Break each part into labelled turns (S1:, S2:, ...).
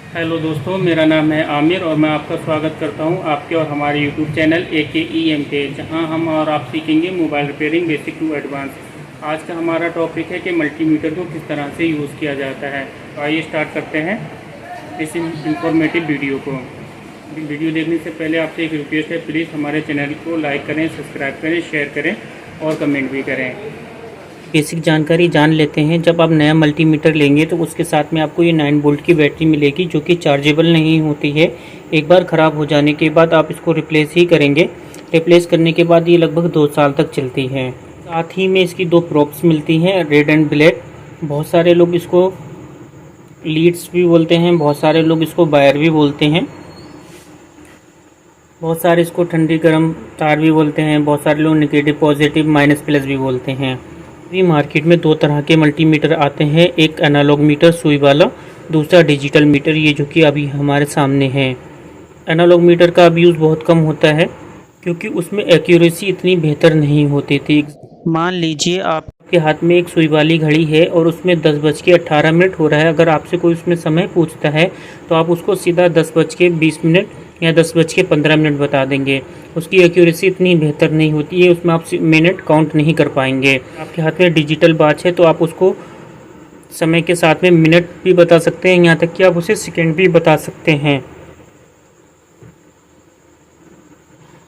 S1: Hello दोस्तों, मेरा नाम है आमिर और मैं आपका स्वागत करता हूं आपके और हमारे यूट्यूब चैनल AKEM पे, जहां हम और आप सीखेंगे mobile repairing basic to advance. आज का हमारा टॉपिक है कि मल्टीमीटर को किस तरह से यूज़ किया जाता है। तो आइए स्टार्ट करते हैं इस इंफॉर्मेटिव वीडियो को। वीडियो देखने से पहले आपसे एक रिक्वेस्ट है, प्लीज़ हमारे चैनल को लाइक करें, सब्सक्राइब करें, शेयर करें और कमेंट भी करें।
S2: बेसिक जानकारी जान लेते हैं। जब आप नया मल्टीमीटर लेंगे तो उसके साथ में आपको ये 9 वोल्ट की बैटरी मिलेगी, जो कि चार्जेबल नहीं होती है। एक बार ख़राब हो जाने के बाद आप इसको रिप्लेस ही करेंगे। रिप्लेस करने के बाद ये लगभग 2 साल तक चलती है। साथ ही में इसकी 2 प्रॉप्स मिलती हैं, रेड एंड ब्लैक। बहुत सारे लोग इसको लीड्स भी बोलते हैं, बहुत सारे लोग इसको वायर भी बोलते हैं, बहुत सारे इसको ठंडी गर्म तार भी बोलते हैं, बहुत सारे लोग नेगेटिव पॉजिटिव माइनस प्लस भी बोलते हैं। अभी मार्केट में 2 तरह के मल्टीमीटर आते हैं, एक एनालॉग मीटर सुई वाला, दूसरा डिजिटल मीटर, ये जो कि अभी हमारे सामने है। एनालॉग मीटर का अब यूज़ बहुत कम होता है क्योंकि उसमें एक्यूरेसी इतनी बेहतर नहीं होती थी। मान लीजिए आपके हाथ में एक सुई वाली घड़ी है और उसमें 10:18 हो रहा है। अगर आपसे कोई उसमें समय पूछता है तो आप उसको सीधा 10:20 या 10:15 बता देंगे। उसकी एक्यूरेसी इतनी बेहतर नहीं होती है, उसमें आप मिनट काउंट नहीं कर पाएंगे। आपके हाथ में डिजिटल वॉच है तो आप उसको समय के साथ में मिनट भी बता सकते हैं, यहाँ तक कि आप उसे सेकंड भी बता सकते हैं।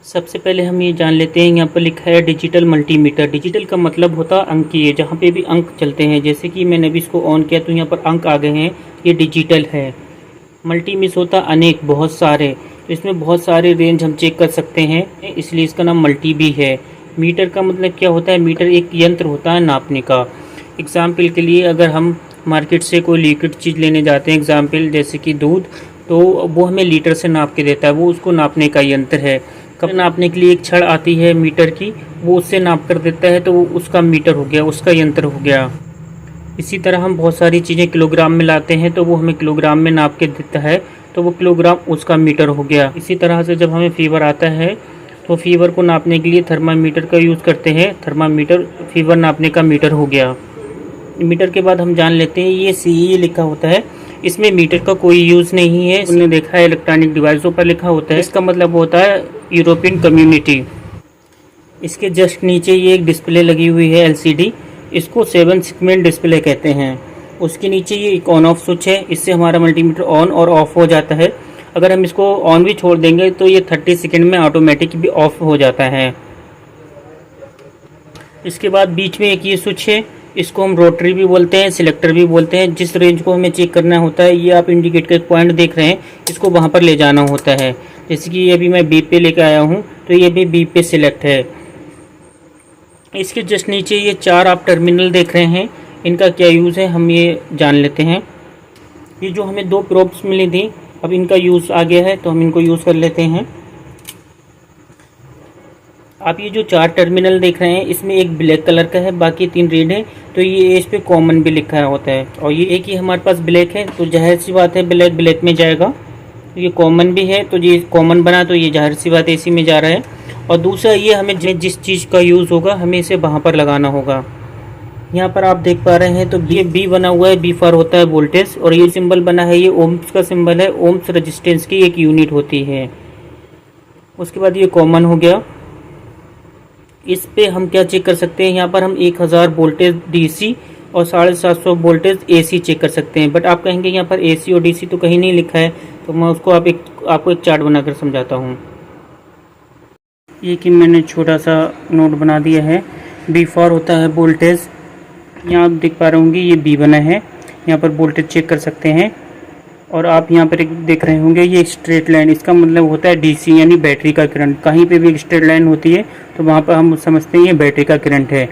S2: सबसे पहले हम ये जान लेते हैं, यहाँ पर लिखा है डिजिटल मल्टीमीटर। डिजिटल का मतलब होता है अंकीय, जहाँ पे भी अंक चलते हैं। जैसे कि मैंने अभी इसको ऑन किया तो यहाँ पर अंक आ गए हैं, ये डिजिटल है। मल्टी मीन्स होता अनेक, बहुत सारे, तो इसमें बहुत सारे रेंज हम चेक कर सकते हैं, इसलिए इसका नाम मल्टी भी है। मीटर का मतलब क्या होता है? मीटर एक यंत्र होता है नापने का। एग्जाम्पल के लिए अगर हम मार्केट से कोई लिक्विड चीज़ लेने जाते हैं, एग्जाम्पल जैसे कि दूध, तो वो हमें लीटर से नाप के देता है, वो उसको नापने का यंत्र है। कब नापने के लिए एक छड़ आती है मीटर की, वो उससे नाप कर देता है, तो वो उसका मीटर हो गया, उसका यंत्र हो गया। इसी तरह हम बहुत सारी चीज़ें किलोग्राम में लाते हैं तो वो हमें किलोग्राम में नाप के देता है, तो वो किलोग्राम उसका मीटर हो गया। इसी तरह से जब हमें फीवर आता है तो फीवर को नापने के लिए थर्मामीटर का यूज़ करते हैं। थर्मामीटर फीवर नापने का मीटर हो गया। मीटर के बाद हम जान लेते हैं, ये CE लिखा होता है, इसमें मीटर का कोई यूज़ नहीं है। हमने देखा है इलेक्ट्रॉनिक डिवाइसों पर लिखा होता है, इसका मतलब होता है यूरोपियन कम्युनिटी। इसके जस्ट नीचे ये एक डिस्प्ले लगी हुई है LCD, इसको 7 सेगमेंट डिस्प्ले कहते हैं। उसके नीचे ये एक ऑन ऑफ स्विच है, इससे हमारा मल्टीमीटर ऑन और ऑफ हो जाता है। अगर हम इसको ऑन भी छोड़ देंगे तो ये 30 सेकंड में ऑटोमेटिक भी ऑफ हो जाता है। इसके बाद बीच में एक ये स्विच है, इसको हम रोटरी भी बोलते हैं, सिलेक्टर भी बोलते हैं। जिस रेंज को हमें चेक करना होता है, ये आप इंडिकेट का एक पॉइंट देख रहे हैं, इसको वहाँ पर ले जाना होता है। जैसे कि अभी मैं B पे लेकर आया हूँ तो ये भी B पे सिलेक्ट है। इसके जस्ट नीचे ये 4 आप टर्मिनल देख रहे हैं, इनका क्या यूज़ है हम ये जान लेते हैं। ये जो हमें 2 प्रोब्स मिली थी, अब इनका यूज़ आ गया है तो हम इनको यूज़ कर लेते हैं। आप ये जो 4 टर्मिनल देख रहे हैं, इसमें एक ब्लैक कलर का है, बाकी 3 रेड है, तो ये इस पे कॉमन भी लिखा होता है। और ये एक ही हमारे पास ब्लैक है, तो जाहिर सी बात है ब्लैक ब्लैक में जाएगा। ये कॉमन भी है, तो ये कॉमन बना तो ये जाहिर सी बात है इसी में जा रहा है। और दूसरा ये हमें जिस चीज़ का यूज़ होगा हमें इसे वहाँ पर लगाना होगा। यहाँ पर आप देख पा रहे हैं तो ये B बना हुआ है, B फॉर होता है वोल्टेज, और ये सिंबल बना है, ये ओम्स का सिंबल है, ओम्स रेजिस्टेंस की एक यूनिट होती है। उसके बाद ये कॉमन हो गया। इस पे हम क्या चेक कर सकते हैं, यहाँ पर हम 1000 वोल्टेज DC और 750 वोल्टेज AC चेक कर सकते हैं। बट आप कहेंगे यहाँ पर AC और DC तो कहीं नहीं लिखा है, तो मैं उसको आपको एक चार्ट बनाकर समझाता हूँ। ये कि मैंने छोटा सा नोट बना दिया है। B फॉर होता है वोल्टेज, यहाँ आप देख पा रहे होंगे ये B बना है, यहाँ पर वोल्टेज चेक कर सकते हैं। और आप यहाँ पर एक देख रहे होंगे ये स्ट्रेट लाइन, इसका मतलब होता है DC यानी बैटरी का करंट। कहीं पे भी एक स्ट्रेट लाइन होती है तो वहाँ पर हम समझते हैं ये बैटरी का करंट है,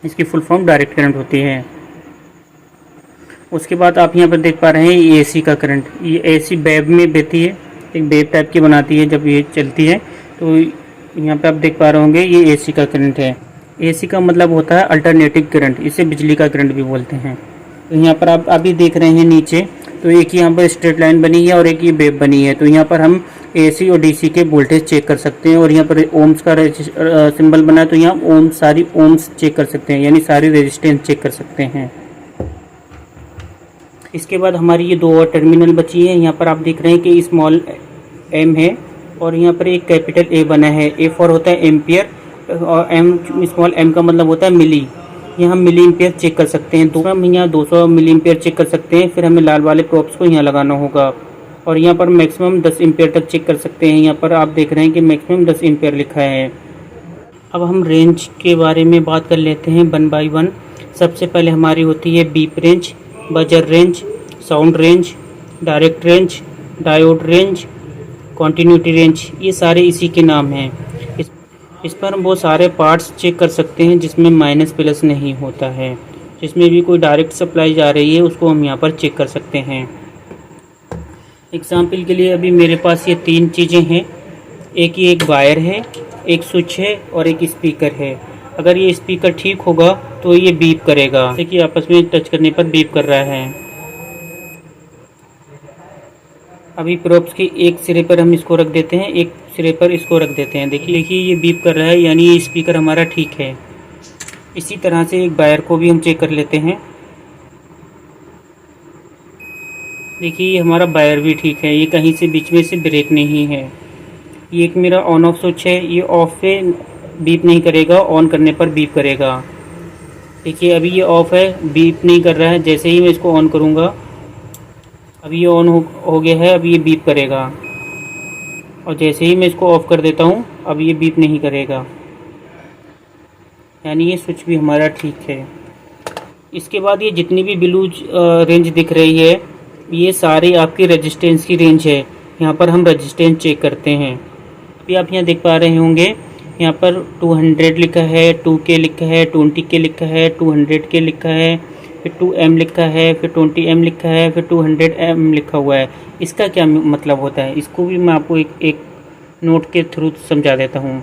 S2: इसकी फुल फॉर्म डायरेक्ट करंट होती है। उसके बाद आप यहाँ पर देख पा रहे हैं ये AC का करंट, ये AC वेव में बहती है, एक वेव टाइप की बनाती है जब ये चलती है। तो यहाँ पे आप देख पा रहे होंगे ये AC का करंट है। AC का मतलब होता है अल्टरनेटिव करंट, इसे बिजली का करंट भी बोलते हैं। तो यहाँ पर आप अभी देख रहे हैं नीचे, तो एक यहाँ पर स्ट्रेट लाइन बनी है और एक ये वेव बनी है। तो यहाँ पर हम AC और DC के वोल्टेज चेक कर सकते हैं। और यहाँ पर ओम्स का सिंबल बना है, तो यहाँ ओम्स सारी ओम्स चेक कर सकते हैं, यानी सारी रेजिस्टेंस चेक कर सकते हैं। इसके बाद हमारी ये 2 और टर्मिनल बची है। यहाँ पर आप देख रहे हैं कि स्मॉल m है और यहाँ पर एक कैपिटल A बना है। A फॉर होता है एम्पियर और स्मॉल m का मतलब होता है मिली। यहाँ हम मिली एम्पियर चेक कर सकते हैं। तो हम यहाँ 200 मिली एम्पियर चेक कर सकते हैं। फिर हमें लाल वाले प्रोब्स को यहाँ लगाना होगा और यहाँ पर मैक्सिमम 10 एम्पियर तक चेक कर सकते हैं। यहाँ पर आप देख रहे हैं कि मैक्सिमम 10 एम्पियर लिखा है। अब हम रेंज के बारे में बात कर लेते हैं 1 बाय 1। सबसे पहले हमारी होती है beep range, buzzer range, sound range, direct range, diode range, continuity range. ये सारे इसी के नाम हैं। इस पर हम बहुत सारे पार्ट्स चेक कर सकते हैं जिसमें माइनस प्लस नहीं होता है। जिसमें भी कोई डायरेक्ट सप्लाई जा रही है उसको हम यहाँ पर चेक कर सकते हैं। एग्जाम्पल के लिए अभी मेरे पास ये 3 चीज़ें हैं। एक वायर है, एक स्विच है और एक स्पीकर है। अगर ये स्पीकर ठीक होगा तो ये बीप करेगा, जैसे कि आपस में टच करने पर बीप कर रहा है। अभी प्रोब्स के एक सिरे पर हम इसको रख देते हैं, एक सिरे पर इसको रख देते हैं। देखिए ये बीप कर रहा है, यानी ये स्पीकर हमारा ठीक है। इसी तरह से एक वायर को भी हम चेक कर लेते हैं। देखिए ये हमारा वायर भी ठीक है, ये कहीं से बीच में से ब्रेक नहीं है। ये एक मेरा ऑन ऑफ स्विच है, ये ऑफ पे बीप नहीं करेगा, ऑन करने पर बीप करेगा। देखिए अभी ये ऑफ है, बीप नहीं कर रहा है। जैसे ही मैं इसको ऑन करूँगा अभी ये ऑन हो गया है, अभी ये बीप करेगा। और जैसे ही मैं इसको ऑफ़ कर देता हूँ अब ये बीप नहीं करेगा, यानी ये स्विच भी हमारा ठीक है। इसके बाद ये जितनी भी ब्लू रेंज दिख रही है ये सारी आपकी रेजिस्टेंस की रेंज है। यहाँ पर हम रेजिस्टेंस चेक करते हैं। अभी आप यहाँ देख पा रहे होंगे, यहाँ पर 200 लिखा है, 2K लिखा है, 20K लिखा है, 200K लिखा है, फिर 2M लिखा है, फिर 20M लिखा है, फिर 200M लिखा हुआ है। इसका क्या मतलब होता है इसको भी मैं आपको एक नोट के थ्रू समझा देता हूँ।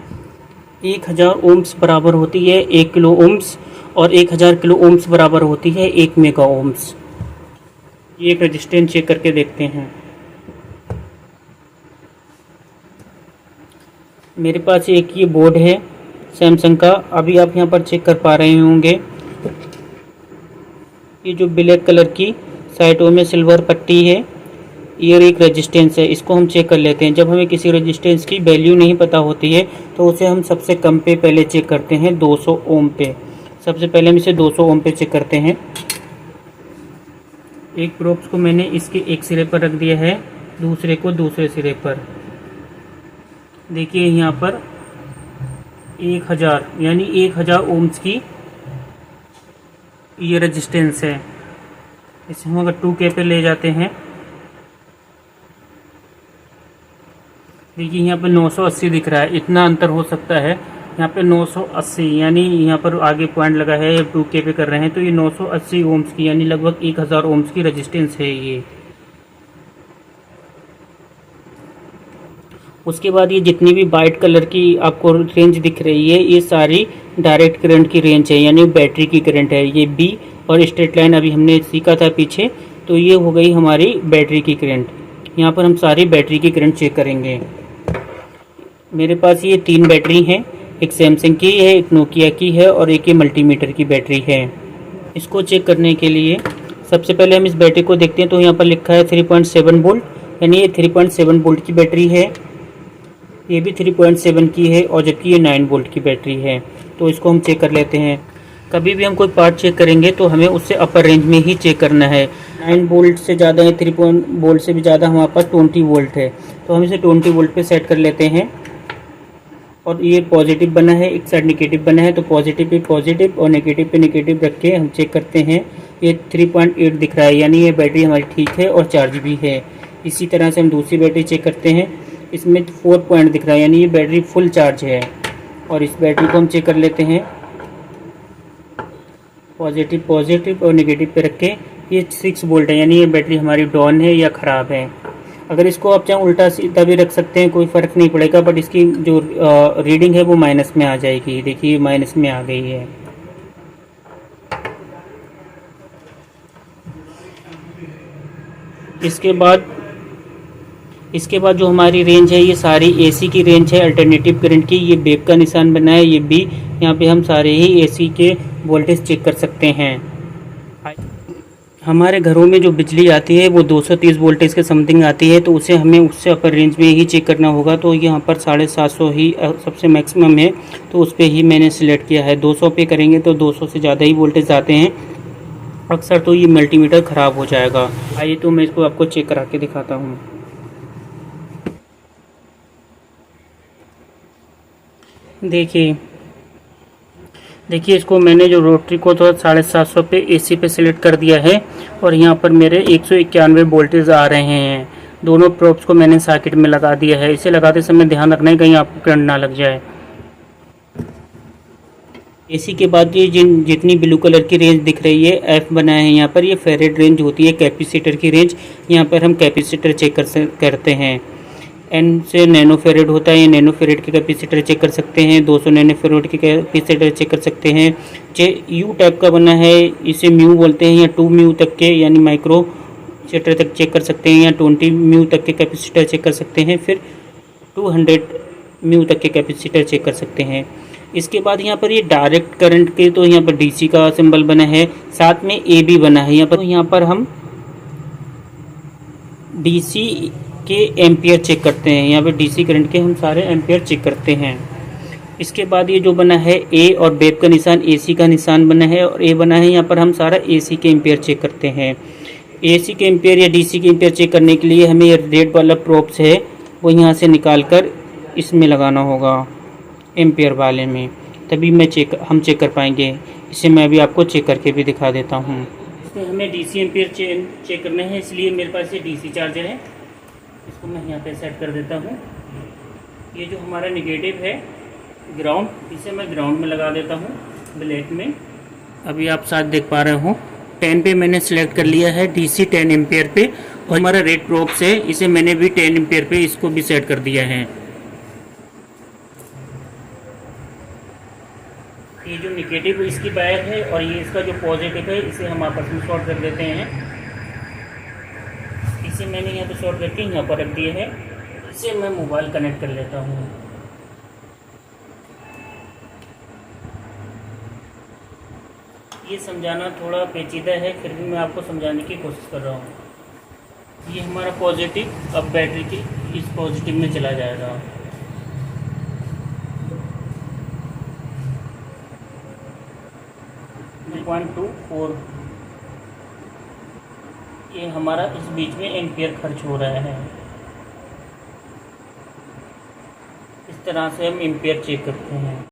S2: 1000 ओम्स बराबर होती है 1 किलो ओम्स और 1000 किलो ओम्स बराबर होती है 1 मेगा ओम्स। ये एक रेजिस्टेंस चेक करके देखते हैं। मेरे पास एक ये बोर्ड है सैमसंग का, अभी आप यहाँ पर चेक कर पा रहे होंगे। ये जो ब्लैक कलर की साइडों में सिल्वर पट्टी है ये एक रेजिस्टेंस है, इसको हम चेक कर लेते हैं। जब हमें किसी रेजिस्टेंस की वैल्यू नहीं पता होती है तो उसे हम सबसे कम पे पहले चेक करते हैं 200 ओम पे। सबसे पहले हम इसे 200 ओम पे चेक करते हैं। एक प्रोब्स को मैंने इसके एक सिरे पर रख दिया है, दूसरे को दूसरे सिरे पर। देखिए यहाँ पर 1000 यानी 1000 ओम्स की ये रेजिस्टेंस है। इसे हम अगर 2K पे ले जाते हैं, देखिए यहाँ पर 980 दिख रहा है। इतना अंतर हो सकता है यहाँ पे 980, यानी यहाँ पर आगे पॉइंट लगा है 2K पे कर रहे हैं तो ये 980 ओम्स की यानी लगभग 1000 ओम्स की रेजिस्टेंस है ये। उसके बाद ये जितनी भी वाइट कलर की आपको रेंज दिख रही है ये सारी डायरेक्ट करंट की रेंज है, यानी बैटरी की करंट है। ये बी और स्ट्रेट लाइन अभी हमने सीखा था पीछे, तो ये हो गई हमारी बैटरी की करंट। यहाँ पर हम सारी बैटरी की करंट चेक करेंगे। मेरे पास ये 3 बैटरी हैं, एक सैमसंग की है, एक नोकिया की है और एक ये मल्टीमीटर की बैटरी है। इसको चेक करने के लिए सबसे पहले हम इस बैटरी को देखते हैं तो यहाँ पर लिखा है 3.7 वोल्ट, यानी ये 3.7 वोल्ट की बैटरी है। ये भी 3.7 की है और जबकि ये 9 वोल्ट की बैटरी है। तो इसको हम चेक कर लेते हैं। कभी भी हम कोई पार्ट चेक करेंगे तो हमें उससे अपर रेंज में ही चेक करना है। 9 वोल्ट से ज़्यादा है, 3 वोल्ट से भी ज़्यादा हमारे पास 20 वोल्ट है, तो हम इसे 20 वोल्ट पे सेट कर लेते हैं। और ये पॉजिटिव बना है, एक साइड नेगेटिव बना है, तो पॉजिटिव पे पॉजिटिव और नेगेटिव पे नेगेटिव रख के हम चेक करते हैं। ये 3.8 दिख रहा है, यानी ये बैटरी हमारी ठीक है और चार्ज भी है। इसी तरह से हम दूसरी बैटरी चेक करते हैं, इसमें 4 पॉइंट दिख रहा है, यानी ये बैटरी फुल चार्ज है। और इस बैटरी को हम चेक कर लेते हैं, पॉजिटिव पॉजिटिव और नेगेटिव पे रख के ये 6 वोल्ट है, यानी ये बैटरी हमारी डाउन है या ख़राब है। अगर इसको आप चाहें उल्टा सीधा भी रख सकते हैं, कोई फ़र्क नहीं पड़ेगा, बट इसकी जो रीडिंग है वो माइनस में आ जाएगी। देखिए माइनस में आ गई है। इसके बाद जो हमारी रेंज है ये सारी एसी की रेंज है, अल्टरनेटिव करंट की। ये बेप का निशान बना है, ये बी। यहाँ पे हम सारे ही एसी के वोल्टेज चेक कर सकते हैं। हमारे घरों में जो बिजली आती है वो 230 वोल्टेज के समथिंग आती है, तो उसे हमें उससे अपर रेंज में ही चेक करना होगा। तो यहाँ पर 750 ही सबसे मैक्सिमम है, तो उस पर ही मैंने सिलेक्ट किया है। 200 पे करेंगे तो 200 से ज़्यादा ही वोल्टेज आते हैं अक्सर, तो ये मल्टीमीटर ख़राब हो जाएगा। आइए तो मैं इसको आपको चेक करा के दिखाता हूँ। देखिए इसको मैंने जो रोटरी को तो 750 पे एसी पे सिलेक्ट कर दिया है, और यहाँ पर मेरे 191 वोल्टेज आ रहे हैं। दोनों प्रोब्स को मैंने सॉकेट में लगा दिया है। इसे लगाते समय ध्यान रखना है कहीं आपको करंट ना लग जाए। एसी के बाद ये जितनी ब्लू कलर की रेंज दिख रही है एफ बना है यहाँ पर, ये फेरेड रेंज होती है, कैपेसिटर की रेंज। यहाँ पर हम कैपेसिटर चेक करते हैं। एन से नैनो फेरेड होता है, ये नैनो फेरेड के कैपेसिटर चेक कर सकते हैं। 200 नैनो फेरेड के कैपेसिटर चेक कर सकते हैं। यू टाइप का बना है, इसे म्यू बोलते हैं, या 2 म्यू तक के यानी माइक्रो सेटर तक चेक कर सकते हैं, या 20 म्यू तक के कैपेसिटर चेक कर सकते हैं, फिर 200 म्यू तक के कैपेसिटर चेक कर सकते हैं। इसके बाद यहाँ पर ये डायरेक्ट करंट के, तो यहाँ पर डीसी का सिंबल बना है, साथ में ए भी बना है यहाँ पर हम डीसी के एम्पियर चेक करते हैं। यहाँ पे डीसी करंट के हम सारे एम्पियर चेक करते हैं। इसके बाद ये जो बना है ए और बेब का निशान, एसी का निशान बना है और ए बना है, यहाँ पर हम सारा एसी के एम्पियर चेक करते हैं। एसी के एम्पियर या डीसी के एम्पियर चेक करने के लिए हमें ये रेड वाला प्रोब्स है वो यहाँ से निकाल कर इसमें लगाना होगा, एम्पियर वाले में, तभी हम चेक कर पाएंगे। इसे मैं अभी आपको चेक करके भी दिखा देता हूँ। इसमें हमें डीसी एम्पियर चेक करने हैं, इसलिए मेरे पास ये डीसी चार्जर है। इसको मैं यहाँ पे सेट कर देता हूँ। ये जो हमारा निगेटिव है ग्राउंड, इसे मैं ग्राउंड में लगा देता हूँ ब्लैक में। अभी आप साथ देख पा रहे हो 10 पे मैंने सेलेक्ट कर लिया है, डीसी 10 एम्पियर पे, और हमारा रेड प्रोब्स है, इसे मैंने भी 10 एम्पियर पे इसको भी सेट कर दिया है। ये जो निगेटिव इसकी वायर है और ये इसका जो पॉजिटिव है, इसे हम आपस में शॉर्ट कर देते हैं। इसे मैंने यहाँ पे शॉर्ट करके यहाँ पर रख दिया है। इसे मैं मोबाइल कनेक्ट कर लेता हूँ। ये समझाना थोड़ा पेचीदा है, फिर भी मैं आपको समझाने की कोशिश कर रहा हूँ। ये हमारा पॉजिटिव अब बैटरी की इस पॉजिटिव में चला जाएगा। .24 ये हमारा इस बीच में एम्पियर खर्च हो रहा है। इस तरह से हम एम्पियर चेक करते हैं।